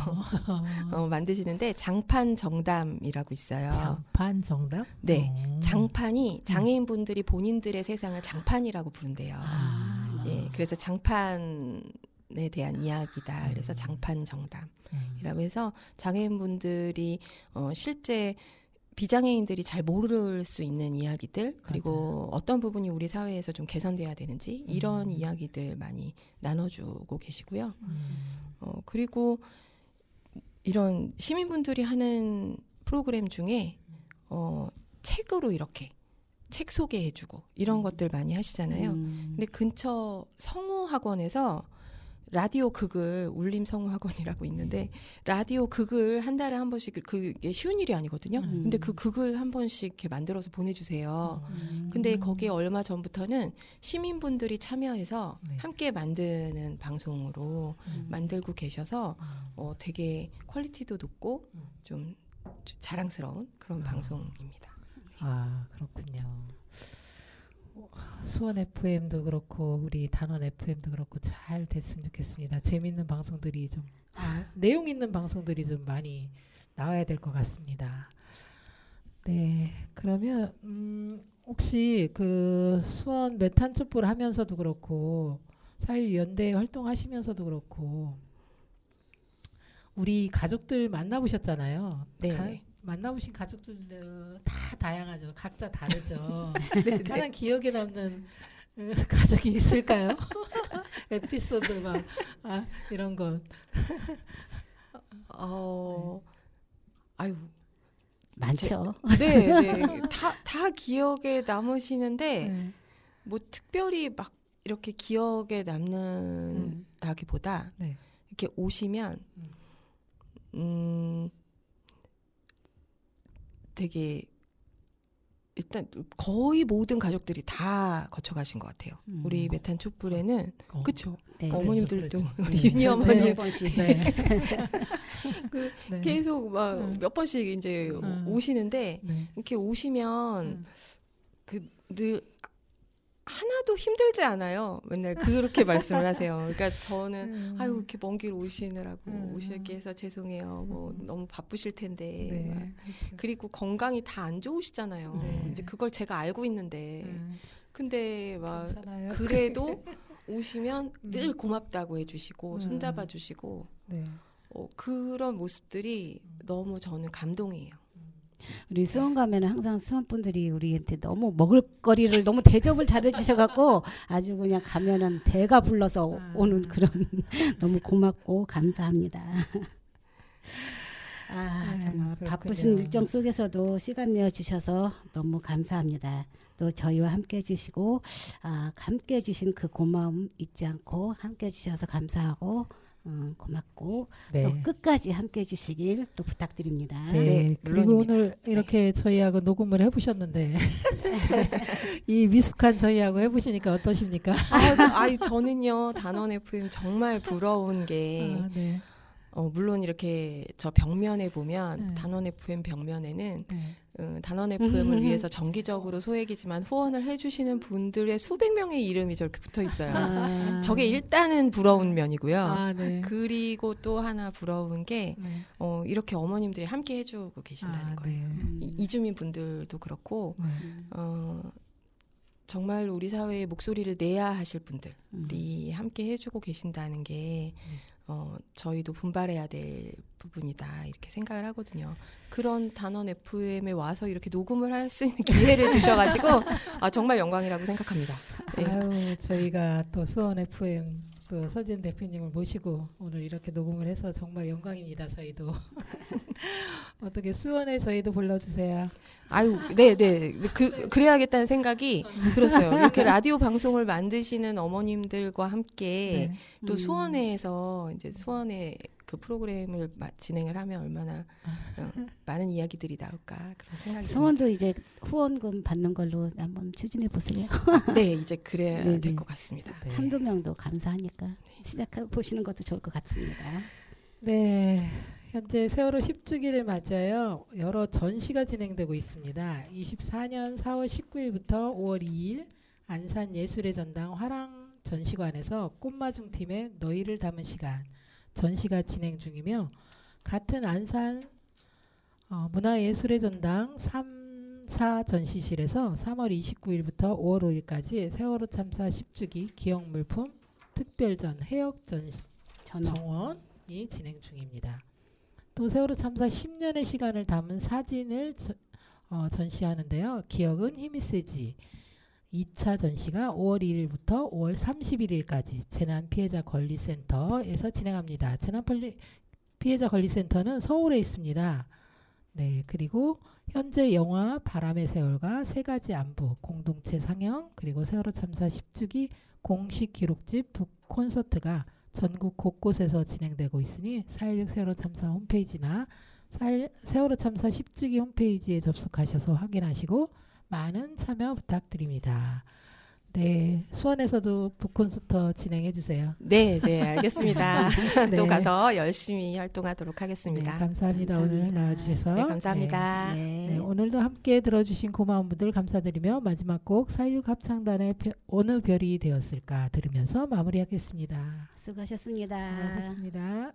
만드시는데 장판 정담이라고 있어요. 장판 정답? 네, 장판이 장애인분들이 본인들의 세상을 장판이라고 부른대요. 예, 그래서 장판에 대한 이야기다. 그래서 장판 정담이라고 해서 장애인분들이 실제 비장애인들이 잘 모를 수 있는 이야기들 그리고 어떤 부분이 우리 사회에서 좀 개선돼야 되는지 이런 이야기들 많이 나눠주고 계시고요. 그리고 이런 시민분들이 하는 프로그램 중에 책으로 이렇게 책 소개해주고 이런 것들 많이 하시잖아요. 근데 근처 성우학원에서 라디오 극을 울림 성우학원이라고 있는데 라디오 극을 한 달에 한 번씩 그게 쉬운 일이 아니거든요. 근데 그 극을 한 번씩 이렇게 만들어서 보내주세요. 근데 거기에 얼마 전부터는 시민분들이 참여해서 네. 함께 만드는 방송으로 만들고 계셔서 되게 퀄리티도 높고 좀 자랑스러운 그런 방송입니다. 아, 그렇군요. 수원 FM도 그렇고 우리 단원 FM도 그렇고 잘 됐으면 좋겠습니다. 재밌는 방송들이 좀 내용 있는 방송들이 좀 많이 나와야 될 것 같습니다. 네, 그러면 혹시 그 수원 메탄 촛불 하면서도 그렇고 사회연대 활동하시면서도 그렇고 우리 가족들 만나보셨잖아요. 네. 만나보신 가족들도 다 다양하죠. 각자 다르죠. 가장 기억에 남는 가족이 있을까요? 에피소드 막 이런 건. 아유, 많죠. 네. 다 기억에 남으시는데 네. 뭐 특별히 막 이렇게 기억에 남는다기보다 네. 이렇게 오시면 되게 일단 거의 모든 가족들이 다 거쳐가신 것 같아요. 우리 메탄 촛불에는 그렇죠. 네, 어머님들도 그렇죠. 우리 윤희 어머니 몇 번씩. 네. 네. 계속 막 몇 번씩 이제 오시는데 네. 이렇게 오시면 늘 하나도 힘들지 않아요. 맨날 그렇게 말씀을 하세요. 그러니까 저는 아유 이렇게 먼 길 오시느라고 오시게 해서 죄송해요. 뭐 너무 바쁘실 텐데. 네. 막. 그렇죠. 그리고 건강이 다 안 좋으시잖아요. 네. 이제 그걸 제가 알고 있는데. 근데 막 괜찮아요. 그래도 오시면 늘 고맙다고 해주시고 손잡아 주시고 네. 그런 모습들이 너무 저는 감동이에요. 우리 수원 가면은 항상 수원 분들이 우리한테 너무 먹을거리를 너무 대접을 잘해주셔갖고 아주 그냥 가면은 배가 불러서 오는 그런 너무 고맙고 감사합니다. 정말 그렇군요. 바쁘신 일정 속에서도 시간 내어주셔서 너무 감사합니다. 또 저희와 함께 해주시고 함께 해주신 그 고마움 잊지 않고 함께 해주셔서 감사하고 고맙고 네. 또 끝까지 함께 해주시길 또 부탁드립니다. 네, 그리고 물론입니다. 오늘 이렇게 저희하고 녹음을 해보셨는데 이 미숙한 저희하고 해보시니까 어떠십니까? 저는요 단원 FM 정말 부러운 게 네. 물론 이렇게 저 벽면에 보면 네. 단원 FM 벽면에는 네. 단원 FM을 위해서 정기적으로 소액이지만 후원을 해주시는 분들의 수백 명의 이름이 저렇게 붙어 있어요. 저게 일단은 부러운 면이고요. 네. 그리고 또 하나 부러운 게 네. 이렇게 어머님들이 함께 해주고 계신다는 거예요. 네. 이주민 분들도 그렇고 네. 정말 우리 사회에 목소리를 내야 하실 분들이 함께 해주고 계신다는 게 저희도 분발해야 될 부분이다 이렇게 생각을 하거든요. 그런 단원 FM에 와서 이렇게 녹음을 할 수 있는 기회를 주셔가지고 정말 영광이라고 생각합니다. 네. 아유, 저희가 또 수원 FM 또 서진 대표님을 모시고 오늘 이렇게 녹음을 해서 정말 영광입니다. 저희도 어떻게 수원에 저희도 불러주세요. 네네. 그래야겠다는 생각이 들었어요. 이렇게 라디오 방송을 만드시는 어머님들과 함께 네. 또 수원에서 이제 수원에 그 프로그램을 진행을 하면 얼마나 많은 이야기들이 나올까 그런 생각이 수원도 이제 후원금 받는 걸로 한번 추진해 보세요. 듭니다. 네, 이제 그래야 네네. 될 것 같습니다. 네. 한두 명도 감사하니까 시작해 보시는 것도 좋을 것 같습니다. 네, 현재 세월호 10주기를 맞아요. 여러 전시가 진행되고 있습니다. 24년 4월 19일부터 5월 2일 안산 예술의 전당 화랑 전시관에서 꽃마중 팀의 너희를 담은 시간 전시가 진행 중이며 같은 안산 문화예술의 전당 3사 전시실에서 3월 29일부터 5월 5일까지 세월호 참사 10주기 기억물품 특별전 해역 정원이 진행 중입니다. 또 세월호 참사 10년의 시간을 담은 사진을 전시하는데요. 기억은 힘이 세지. 2차 전시가 5월 1일부터 5월 31일까지 재난피해자권리센터에서 진행합니다. 재난피해자권리센터는 서울에 있습니다. 네, 그리고 현재 영화 바람의 세월과 세 가지 안부 공동체 상영, 그리고 세월호 참사 10주기 공식 기록집 북 콘서트가 전국 곳곳에서 진행되고 있으니 4.16 세월호 참사 홈페이지나 세월호 참사 10주기 홈페이지에 접속하셔서 확인하시고 많은 참여 부탁드립니다. 네, 수원에서도 북 콘서트 진행해 주세요. 네, 네, 알겠습니다. 네. 또 가서 열심히 활동하도록 네, 하겠습니다. 감사합니다. 오늘 감사합니다. 나와주셔서. 네, 감사합니다. 네, 네, 오늘도 함께 들어주신 고마운 분들 감사드리며 마지막 곡 4.16 합창단의 어느 별이 되었을까 들으면서 마무리하겠습니다. 수고하셨습니다. 수고하셨습니다.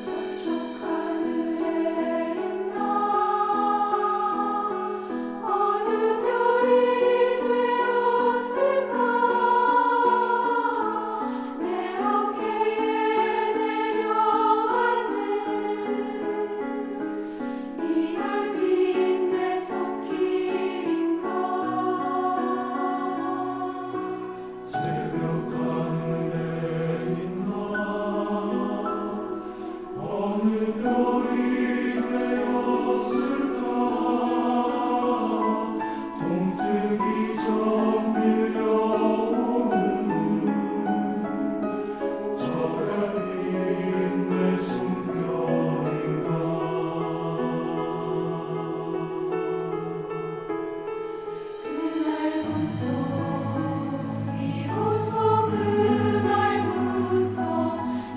서쪽 하늘에 있나 어느 별이 되었을까 내 어깨에 내려앉는 이 별빛 내 손길인가 새벽 하늘에 있나 어느 별이 되었을까 동트기적 밀려오는 저 별빛 내 숨결인가 비로소 그날부터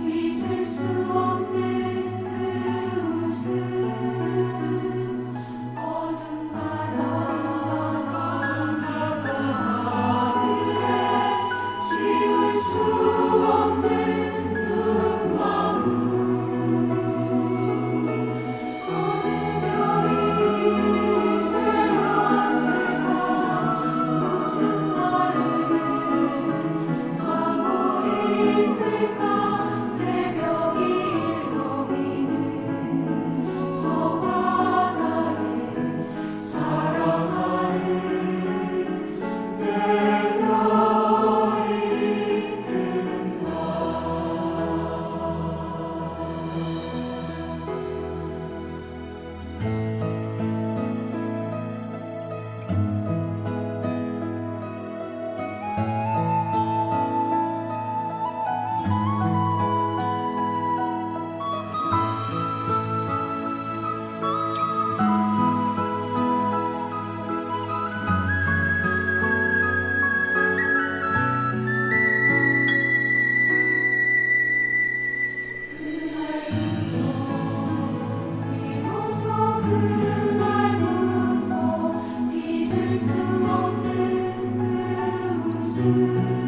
잊을 수 없는 그 웃음 어둠 바다하늘에 지울 수 없는 눈망울 어느 별이 되었을까 무슨 말을 하고 있을까 새벽이 일렁이는 저 바다에 사랑하는 내 별이 뜬다 비로소 그날부터 잊을 수 없는 그 웃음